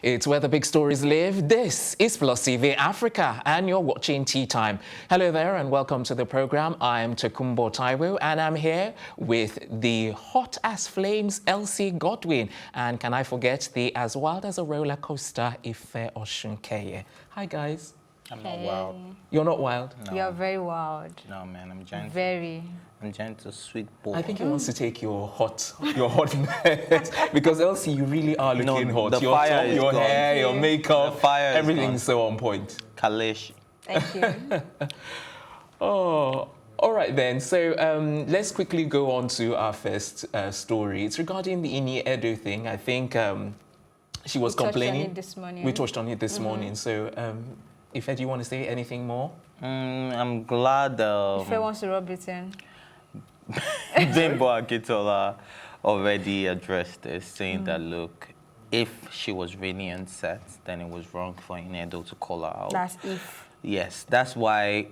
It's where the big stories live. This is Plus TV Africa, and you're watching Tea Time. Hello there, and welcome to the program. I'm Tokunbo Taiwo, and I'm here with the hot as flames Elsie Godwin. And can I forget the as wild as a roller coaster Ife Oshunkeye? Hi, guys. I'm not wild. You're not wild? No. You're very wild. No, man, I'm gentle. I'm gentle, sweet boy. I think he wants to take your hotness because Elsie, you really are looking hot. The your fire top, is your gone. hair, your makeup, the fire is everything's gone. so on point. Kalish. Thank you. Oh, all right then. So let's quickly go on to our first story. It's regarding the Ini Edo thing. I think she was complaining. We touched on it this morning. So, Ife, do you want to say anything more? I'm glad. Ife wants to rub it in. Bimbo Akitola already addressed this, saying that, look, if she was really upset, then it was wrong for Inedo to call her out. That's if. Yes, that's why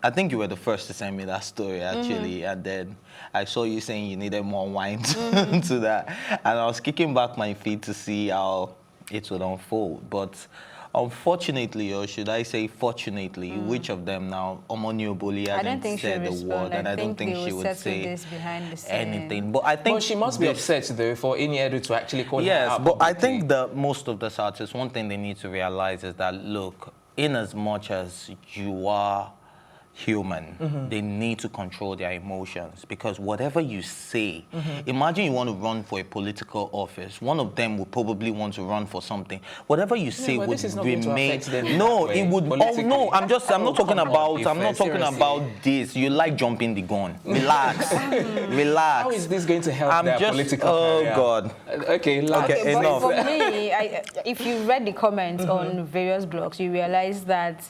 I think you were the first to send me that story, actually, and then I saw you saying you needed more wine to that, and I was kicking back my feet to see how it would unfold, but unfortunately, or should I say fortunately, which of them now, Omoni Oboli hadn't said the word, and I don't think she would say anything. But I think she must be upset though for Ini Edo to actually call her out. Yes, but I think that most of the artists, one thing they need to realize is that, look, in as much as you are human, they need to control their emotions, because whatever you say, imagine you want to run for a political office, one of them would probably want to run for something. Whatever you say would remain. No, it would. Oh no, I'm not talking about this. You like jumping the gun. Relax, relax. How is this going to help their political career? Oh God. Okay, enough. For me, if you read the comments on various blogs, you realize that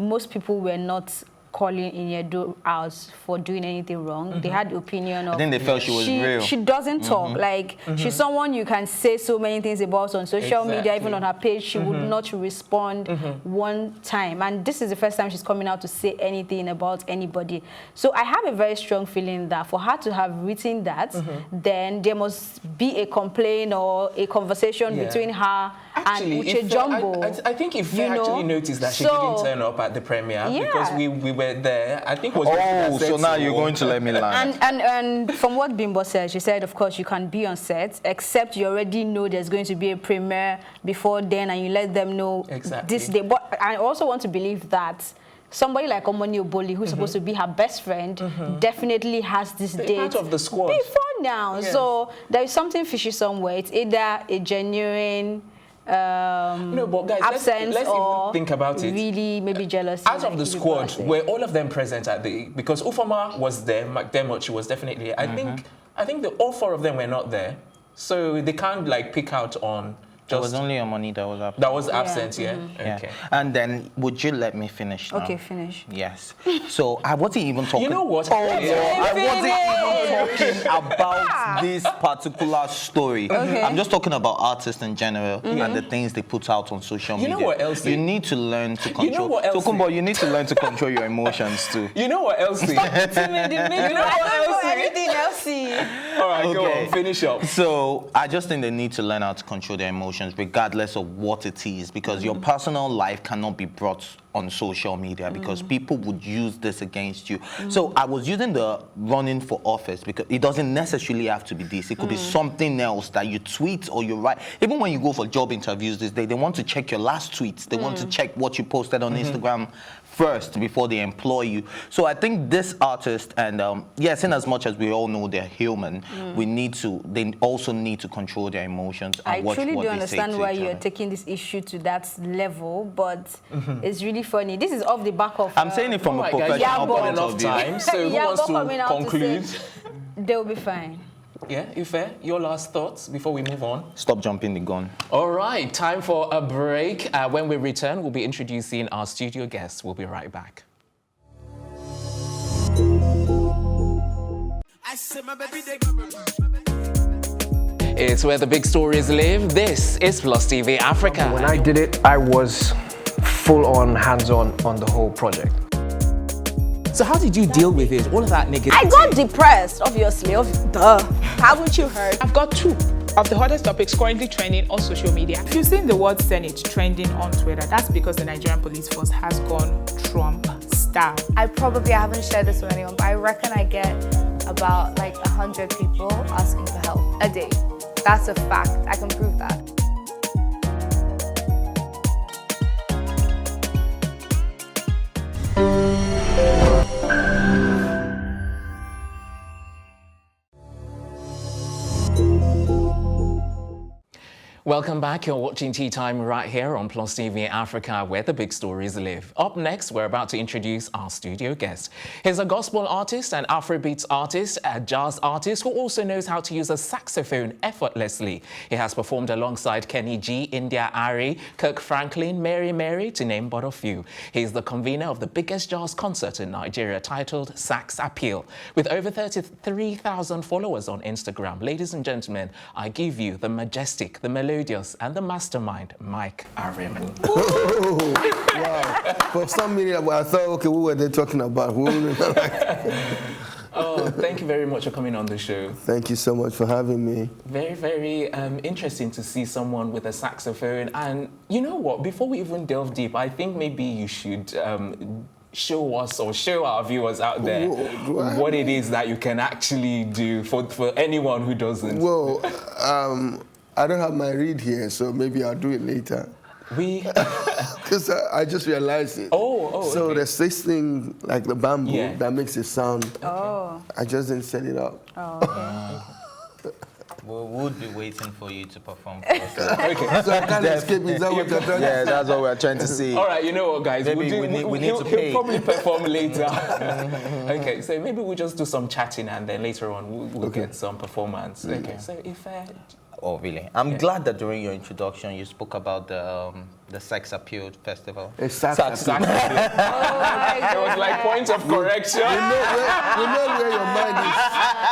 most people were not calling Inedo out for doing anything wrong. They had the opinion of... I think they felt she was real. She doesn't talk. Like, she's someone you can say so many things about on social media, even on her page. She would not respond one time. And this is the first time she's coming out to say anything about anybody. So I have a very strong feeling that for her to have written that, then there must be a complaint or a conversation between her and Uche Jumbo. I think if you actually noticed that she didn't turn up at the premiere because we were there, I think was... Oh, so now you're going to let me land. And from what Bimbo said, she said, of course, you can be on set, except you already know there's going to be a premiere before then, and you let them know this day. But I also want to believe that somebody like Omoni Oboli, who's supposed to be her best friend, definitely has this date part of the squad before now. Yes. So there is something fishy somewhere. It's either a genuine... no, but guys, absence let's or even think about it. Really, maybe jealousy. Out of the squad, were all of them present at the... Because Ufoma was there, McDermott, she was definitely... I think all four of them were not there. So they can't, like, pick out on... There was only a money that was absent. That was absent, yeah? Okay. And then, would you let me finish now? Okay, finish. Yes. So, I wasn't even talking... You know what? I wasn't even talking about this particular story. Okay. I'm just talking about artists in general and the things they put out on social media. You know what else? You need to learn to control... You know what else? Tokumbo, you need to learn to control your emotions too. You know what else? You know what everything else. All right, go on, finish up. So, I just think they need to learn how to control their emotions, regardless of what it is, because your personal life cannot be brought on social media, because people would use this against you. So I was using the running for office because it doesn't necessarily have to be this. It could be something else that you tweet or you write. Even when you go for job interviews this day, they want to check your last tweets. They want to check what you posted on Instagram first before they employ you. So I think this artist, and yes, in as much as we all know they're human, they also need to control their emotions and watch what they say to each other. I truly do understand why you're taking this issue to that level, but it's really funny. This is off the back of... I'm saying it from a professional point of view. Time, so who wants to conclude? They'll be fine. Yeah, Ife, your last thoughts before we move on? Stop jumping the gun. All right, time for a break. When we return, we'll be introducing our studio guests. We'll be right back. It's where the big stories live. This is Plus TV Africa. When I did it, I was full on, hands-on on the whole project. So how did you deal with it? All of that negativity? I got depressed, obviously. Duh. Haven't you heard? I've got 2 of the hottest topics currently trending on social media. If you've seen the word Senate trending on Twitter, that's because the Nigerian police force has gone Trump style. I haven't shared this with anyone, but I reckon I get about like 100 people asking for help a day. That's a fact. I can prove that. Welcome back. You're watching Tea Time right here on Plus TV Africa, where the big stories live. Up next, we're about to introduce our studio guest. He's a gospel artist, an Afrobeats artist, a jazz artist who also knows how to use a saxophone effortlessly. He has performed alongside Kenny G, India Ari, Kirk Franklin, Mary, to name but a few. He's the convener of the biggest jazz concert in Nigeria, titled Sax Appeal. With over 33,000 followers on Instagram, ladies and gentlemen, I give you the majestic, the melodious, and the mastermind, Mike Aremu. Wow. For some minute, I thought, okay, what were they talking about? Oh, thank you very much for coming on the show. Thank you so much for having me. Very, very interesting to see someone with a saxophone. And you know what? Before we even delve deep, I think maybe you should show us or show our viewers out there what it is that you can actually do for anyone who doesn't. Well, I don't have my reed here, so maybe I'll do it later. Because I just realized it. So okay. there's this thing, like the bamboo, that makes it sound. Oh. I just didn't set it up. Oh, okay. We would be waiting for you to perform first. Okay. So I can't escape. Is that what you're trying to say? Yeah, that's what we're trying to see. All right, you know what, guys? Maybe we need to pay. He'll probably perform later. Okay, so maybe we'll just do some chatting and then later on we'll get some performance. Okay, so if... Oh, really? I'm glad that during your introduction you spoke about the Sex Appeal Festival. It's sax appeal. It was like point of correction. We know where your mind is.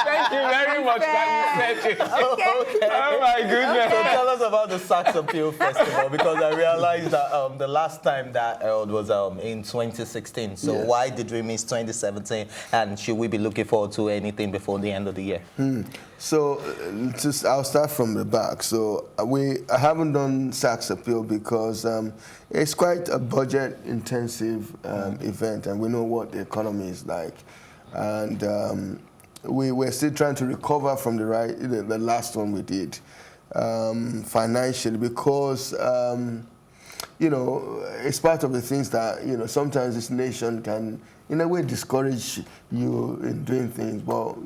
Thank you very much that you said it. Okay. Oh my goodness. So tell us about the Sax Appeal Festival, because I realized that the last time that held was in 2016. So why did we miss 2017? And should we be looking forward to anything before the end of the year? So I'll start from the back. So I haven't done Sax Appeal because it's quite a budget-intensive event, and we know what the economy is like. And we're still trying to recover from the last one we did financially, because you know, it's part of the things that, you know, sometimes this nation can in a way discourage you in doing things. But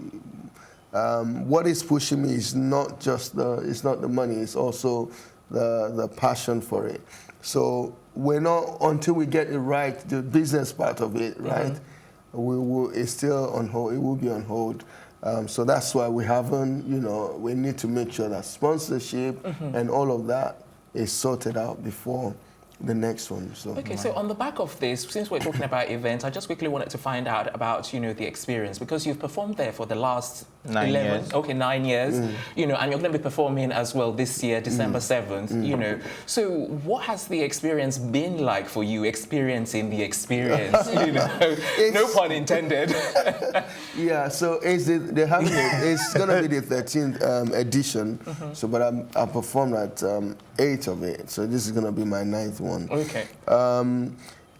what is pushing me is not just it's not the money, it's also the passion for it. So we're not, until we get it right, the business part of it right, it's still on hold. It will be on hold. So that's why we haven't, you know, we need to make sure that sponsorship and all of that is sorted out before the next one. So okay, so on the back of this, since we're talking about events, I just quickly wanted to find out about, you know, the experience, because you've performed there for the last 9 years. Okay, 9 years, you know, and you're going to be performing as well this year, December 7th, you know. So what has the experience been like for you, experiencing the experience, you know, no pun intended. Yeah, so it's going to be the 13th edition, so, but I performed at 8 of it, so this is going to be my 9th one. Okay.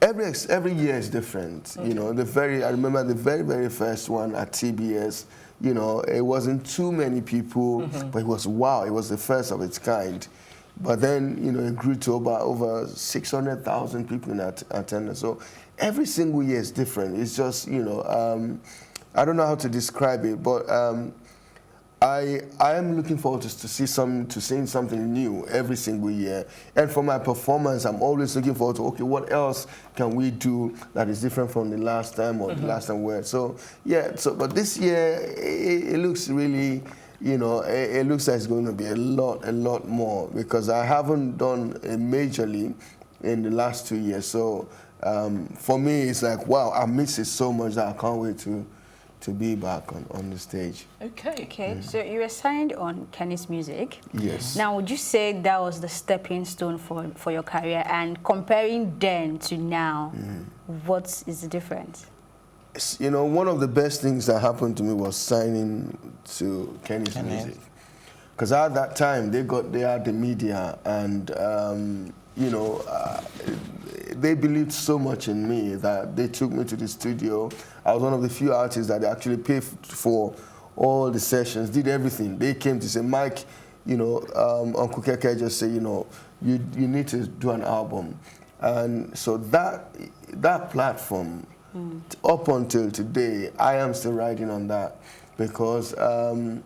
Every year is different. You know, I remember the very first one at TBS. You know, it wasn't too many people, but it was wow. It was the first of its kind. But then, you know, it grew to over 600,000 people in attendance. So every single year is different. It's just, you know, I don't know how to describe it, but I am looking forward to seeing something new every single year. And for my performance, I'm always looking forward to, okay, what else can we do that is different from the last time or the last time we were. So yeah, but this year it looks really, you know, it looks like it's going to be a lot more, because I haven't done it majorly in the last 2 years. So for me, it's like, wow, I miss it so much that I can't wait to be back on the stage. Okay. So you were signed on Kennis Music. Yes. Now, would you say that was the stepping stone for your career? And comparing then to now, what is the difference? you know, one of the best things that happened to me was signing to Kennis Music. Because at that time, they had the media, and, you know, they believed so much in me that they took me to the studio. I was one of the few artists that they actually paid for all the sessions, did everything. They came to say, Mike, you know, Uncle Keke just said, you know, you need to do an album. And so that platform, up until today, I am still riding on that, because when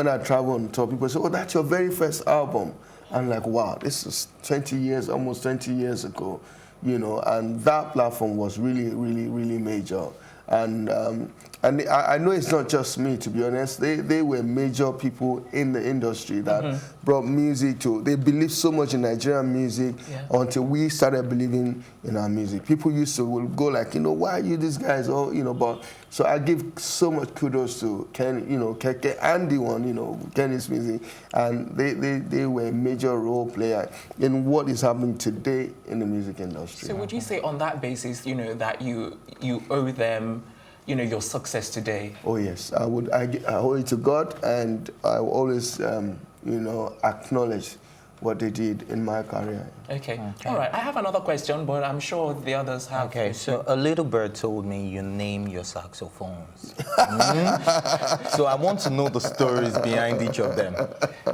I travel and talk, people say, oh, that's your very first album. I'm like, wow, this is 20 years, almost 20 years ago, you know, and that platform was really, really, really major. And I know it's not just me, to be honest. They were major people in the industry that brought music to. They believed so much in Nigerian music until we started believing in our music. People used to go like, you know, why are you these guys? Oh, you know, but so I give so much kudos to Ken, you know, Keke and the one, you know, Kennis Music, and they were a major role player in what is happening today in the music industry. So would you say on that basis, you know, that you owe them, you know, your success today? Oh yes, I would. I owe it to God, and I will always, you know, acknowledge what they did in my career. Okay. All right. I have another question, but I'm sure the others have. Okay, so a little bird told me you name your saxophones. So I want to know the stories behind each of them.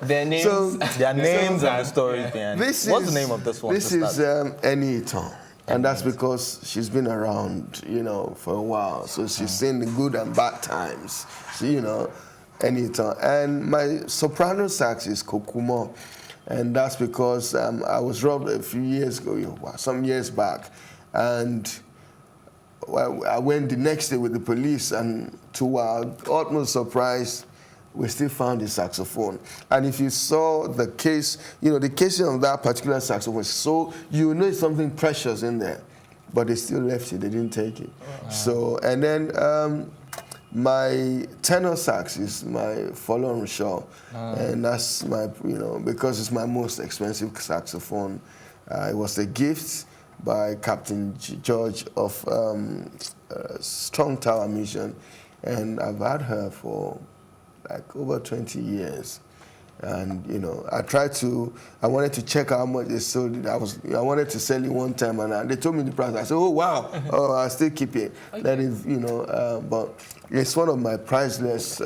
Their names. So, Their names and the stories behind. What's the name of this one? This is Anita. And that's because she's been around, you know, for a while. So she's seen the good and bad times. So, you know, Anita. And my soprano sax is Kokumo. And that's because I was robbed a few years ago, some years back. And I went the next day with the police, and to our utmost surprise, we still found the saxophone. And if you saw the case, you know, the casing of that particular saxophone, so you know it's something precious in there, but they still left it, they didn't take it. Wow. So, and then my tenor sax is my Fallon Shaw, and that's my, you know, because it's my most expensive saxophone. It was a gift by Captain George of Strong Tower Mission, and I've had her for like over 20 years. And, you know, I wanted to check how much they sold it. I wanted to sell it one time, and they told me the price. I said, oh, wow, oh, I'll still keep it. Okay. That is, you know, but it's one of my priceless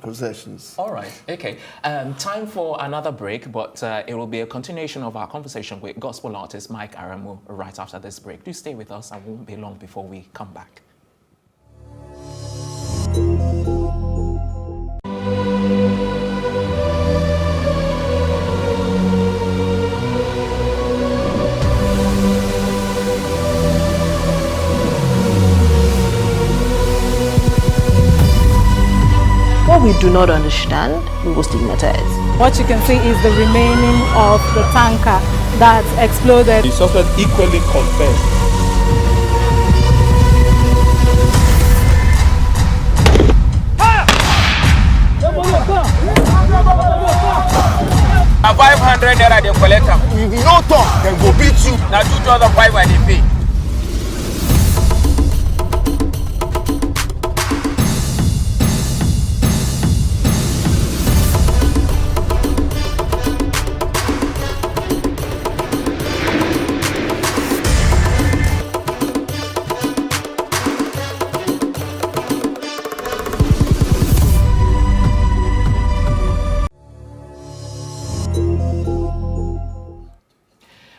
possessions. All right, okay. Time for another break, but it will be a continuation of our conversation with gospel artist Mike Aremu right after this break. Do stay with us. I won't be long before we come back. What we do not understand, we will stigmatize. What you can see is the remaining of the tanker that exploded. The suspect equally confessed. A 500 naira they collect am. If you no talk, dem go beat you. Na 2,500 I dey pay.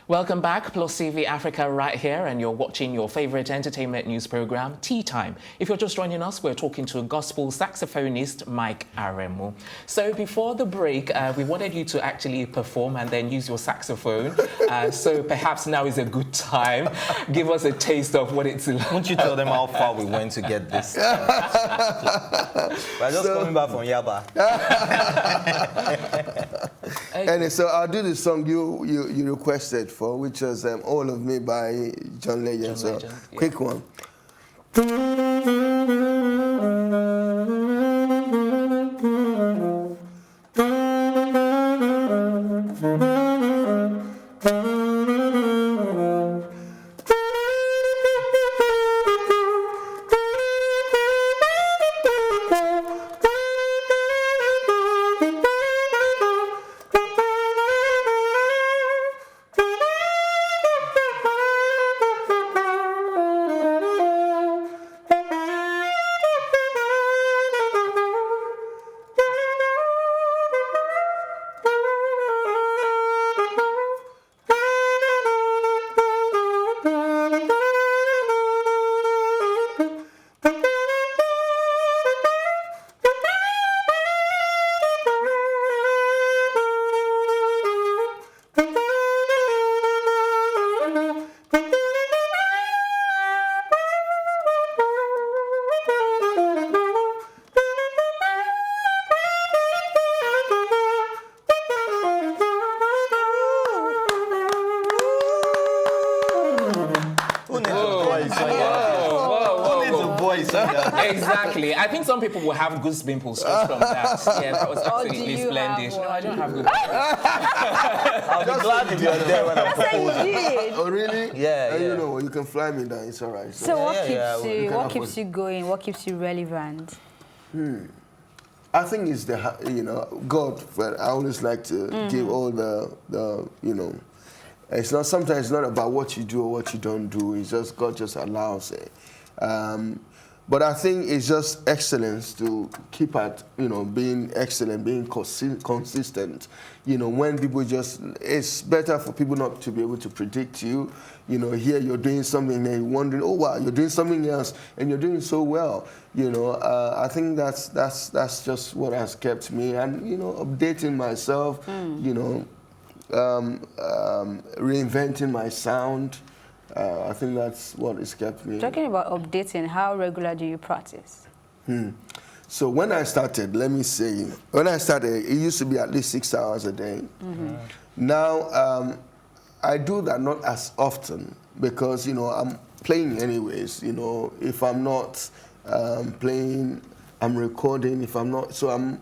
Welcome back, Plus TV Africa right here, and you're watching your favorite entertainment news program, Tea Time. If you're just joining us, we're talking to gospel saxophonist Mike Aremu. So before the break, we wanted you to actually perform and then use your saxophone. So perhaps now is a good time. Give us a taste of what it's like. Won't you tell them how far we went to get this? We're just coming back from Yaba. And so I'll do the song you requested for, which was All of Me by John Legend. So quick one. Exactly. I think some people will have goose pimples just from that. Yeah, that was absolutely splendid. No, I don't have goose pimples. I'll be glad if you're there when I'm proposing. Oh, really? Yeah, You know, you can fly me down. It's all right. So what keeps you going? What keeps you relevant? I think it's God. But I always like to give all the it's not, sometimes it's not about what you do or what you don't do. It's just God just allows it. But I think it's just excellence to keep at, being excellent, being consistent. When people it's better for people not to be able to predict you. Here you're doing something and you're wondering, oh wow, you're doing something else and you're doing so well. I think that's just what has kept me, and updating myself. Reinventing my sound. I think that's what has kept me. Talking about updating, how regular do you practice? So when I started, it used to be at least 6 hours a day. Now, I do that not as often because, I'm playing anyways. If I'm not playing, I'm recording. If I'm not, so I'm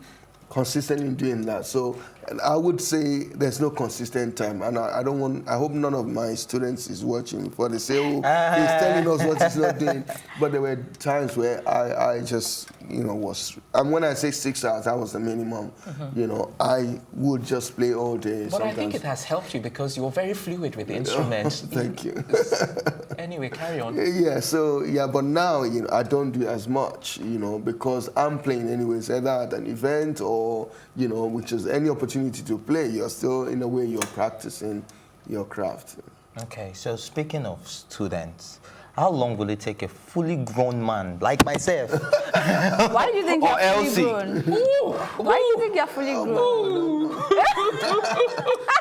consistently doing that. So I would say there's no consistent time, and I hope none of my students is watching before they say, oh, he's telling us what he's not doing. But there were times where I just, and when I say 6 hours, that was the minimum. I would just play all day. But sometimes. I think it has helped you because you're very fluid with the instrument. Thank you. Anyway, carry on. But now, I don't do as much, because I'm playing anyways, either at an event or, which is any opportunity to play. You're still, in a way, you're practicing your craft. Okay, so speaking of students, how long will it take a fully grown man like myself? Why do you think you're fully grown? Why do you think you're fully grown?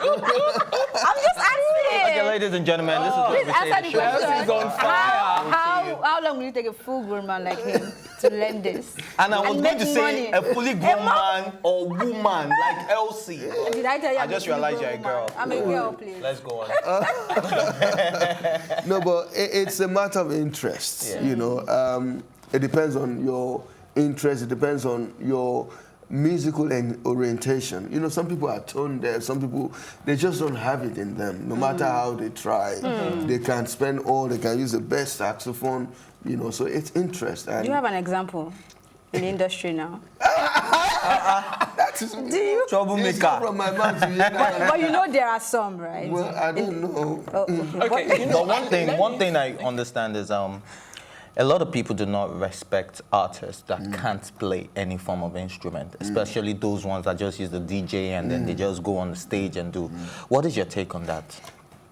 I'm just asking. Okay, ladies and gentlemen, this is Please answer the question. Is on fire. How long will it take a full grown man like him to learn this? And I was going to say a fully grown man or woman like Elsie. Did I tell you? I just realized you're a girl. I'm a girl, please. Let's go on. No, but it's a matter of interest. It depends on your interest. It depends on your musical orientation. Some people are tone deaf. Some people, they just don't have it in them. No matter how they try, they can they can use the best saxophone. So it's interest. And do you have an example in the industry now? That is troublemaker. From my mouth to but there are some, right? Well, I don't know. Okay. But one thing I understand is a lot of people do not respect artists that can't play any form of instrument, especially those ones that just use the DJ and then they just go on the stage and do. What is your take on that?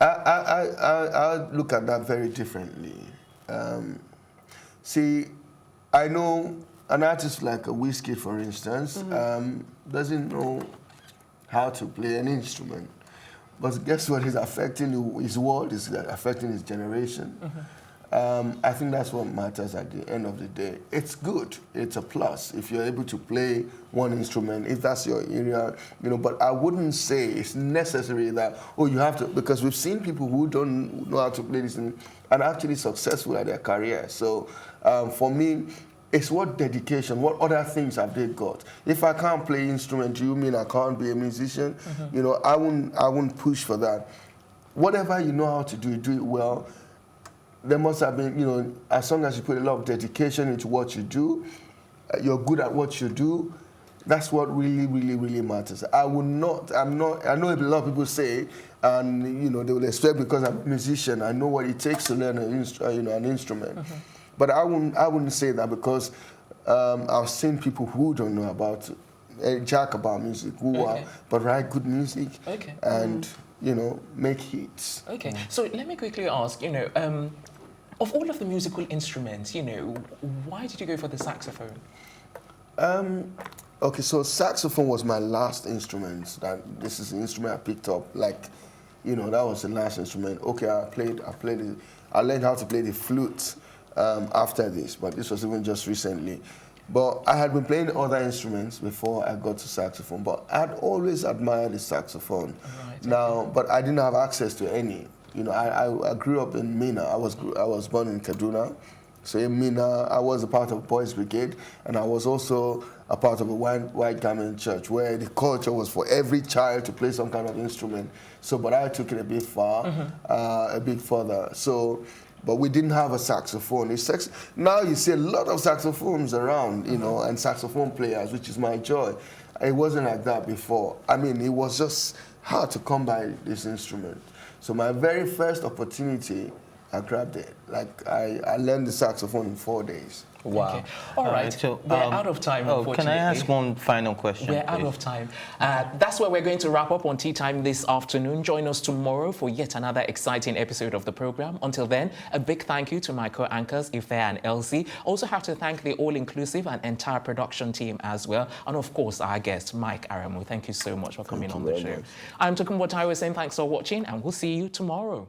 I look at that very differently. See, I know an artist like a Whiskey, for instance, doesn't know how to play an instrument. But guess what is affecting his world, is affecting his generation. I think that's what matters at the end of the day. It's good. It's a plus if you're able to play one instrument, if that's your area, but I wouldn't say it's necessary that, you have to, because we've seen people who don't know how to play this and are actually successful at their career. So for me, it's what dedication, what other things have they got? If I can't play instrument, do you mean I can't be a musician? I wouldn't push for that. Whatever you know how to do it well. There must have been, as long as you put a lot of dedication into what you do, you're good at what you do, that's what really, really, really matters. I know a lot of people say, and they will expect because I'm a musician, I know what it takes to learn an instrument. But I wouldn't say that because I've seen people who don't know about jack about music, but write good music and make hits. Okay, so let me quickly ask, of all of the musical instruments, why did you go for the saxophone? Okay, so saxophone was my last instrument. This is the instrument I picked up. That was the last instrument. Okay, I learned how to play the flute after this, but this was even just recently. But I had been playing other instruments before I got to saxophone, but I had always admired the saxophone. But I didn't have access to any. I grew up in Mina. I was born in Kaduna, So I mean, I was a part of Boys Brigade, and I was also a part of a white garment church where the culture was for every child to play some kind of instrument. So, but I took it a bit far, a bit further. So, but we didn't have a saxophone. Now you see a lot of saxophones around, you know, and saxophone players, which is my joy. It wasn't like that before. I mean, it was just hard to come by this instrument. So my very first opportunity, I grabbed it. Like, I learned the saxophone in 4 days. Wow. Okay. All right. So, we're out of time, unfortunately. Can I ask one final question? We're out of time. That's where we're going to wrap up on Tea Time this afternoon. Join us tomorrow for yet another exciting episode of the program. Until then, a big thank you to my co-anchors, Ife and Elsie. Also have to thank the all-inclusive and entire production team as well. And of course, our guest, Mike Aremu. Thank you so much for coming on the show. I'm Tokumbo Taiwo saying thanks for watching, and we'll see you tomorrow.